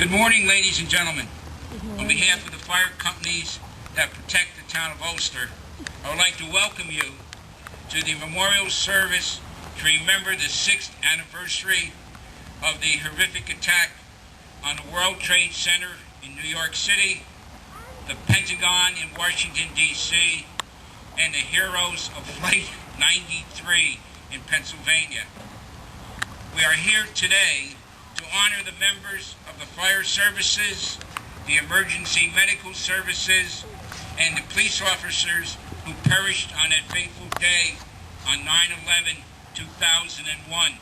Good morning, ladies and gentlemen. On behalf of the fire companies that protect the town of Ulster, I would like to welcome you to the memorial service to remember the 6th anniversary of the horrific attack on the World Trade Center in New York City, the Pentagon in Washington, D.C., and the heroes of Flight 93 in Pennsylvania. We are here today to honor the members of the fire services, the emergency medical services, and the police officers who perished on that fateful day on 9/11/2001.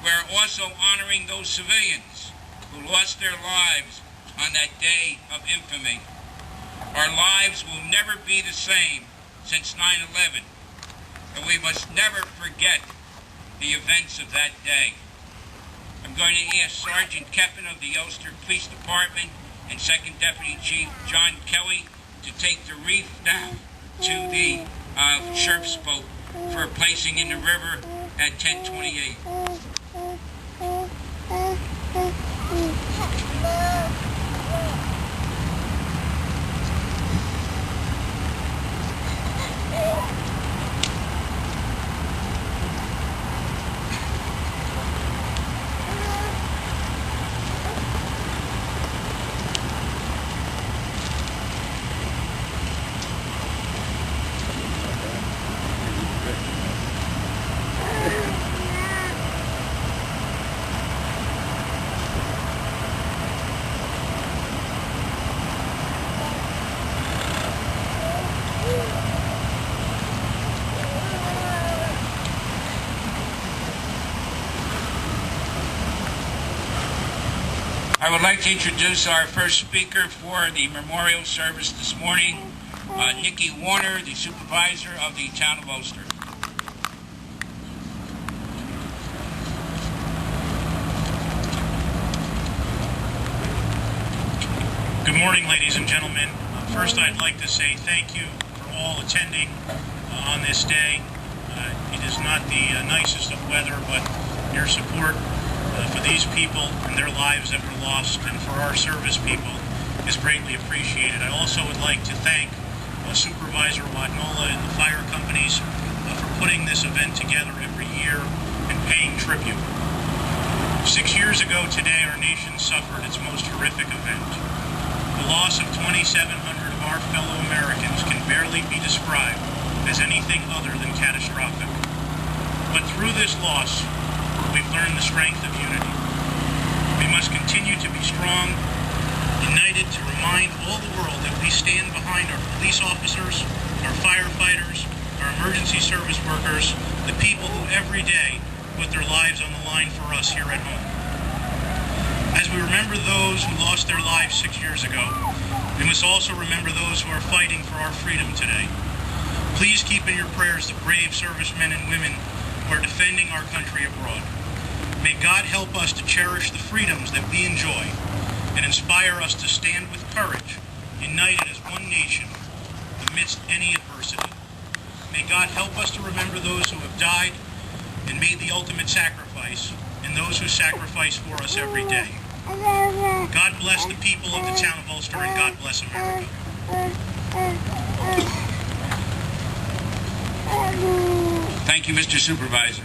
We are also honoring those civilians who lost their lives on that day of infamy. Our lives will never be the same since 9/11, and we must never forget the events of that day. I'm going to ask Sergeant Keppen of the Ulster Police Department and Second Deputy Chief John Kelly to take the wreath down to the sheriff's boat for placing in the river at 10:28. I would like to introduce our first speaker for the memorial service this morning, Nikki Warner, the supervisor of the town of Ulster. Good morning, ladies and gentlemen. First, I'd like to say thank you for all attending on this day. It is not the nicest of weather, but your support for these people and their lives that were lost, and for our service people, is greatly appreciated. I also would like to thank Supervisor Wadnola and the fire companies for putting this event together every year and paying tribute. 6 years ago today, our nation suffered its most horrific event. The loss of 2,700 of our fellow Americans can barely be described as anything other than catastrophic. But through this loss, we've learned the strength of unity. We must continue to be strong, united to remind all the world that we stand behind our police officers, our firefighters, our emergency service workers, the people who every day put their lives on the line for us here at home. As we remember those who lost their lives 6 years ago, we must also remember those who are fighting for our freedom today. Please keep in your prayers the brave servicemen and women who are defending our country abroad. May God help us to cherish the freedoms that we enjoy and inspire us to stand with courage, united as one nation amidst any adversity. May God help us to remember those who have died and made the ultimate sacrifice, and those who sacrifice for us every day. God bless the people of the town of Ulster, and God bless America. Thank you, Mr. Supervisor.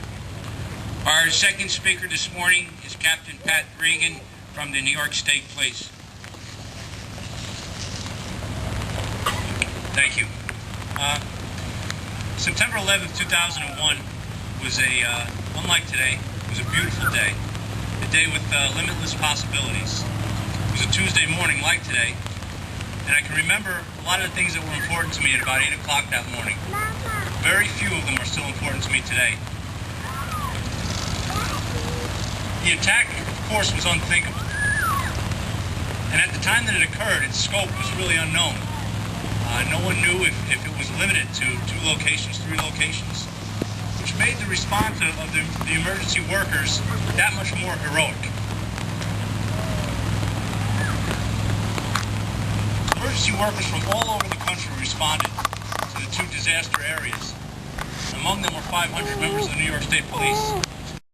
Our second speaker this morning is Captain Pat Regan from the New York State Police. Thank you. September 11th, 2001 was unlike today, it was a beautiful day. A day with limitless possibilities. It was a Tuesday morning like today, and I can remember a lot of the things that were important to me at about 8 o'clock that morning. Very few of them are still important to me today. The attack, of course, was unthinkable. And at the time that it occurred, its scope was really unknown. No one knew if it was limited to 2 locations, 3 locations, which made the response of the emergency workers that much more heroic. Emergency workers from all over the country responded to the 2 disaster areas. Among them were 500 members of the New York State Police.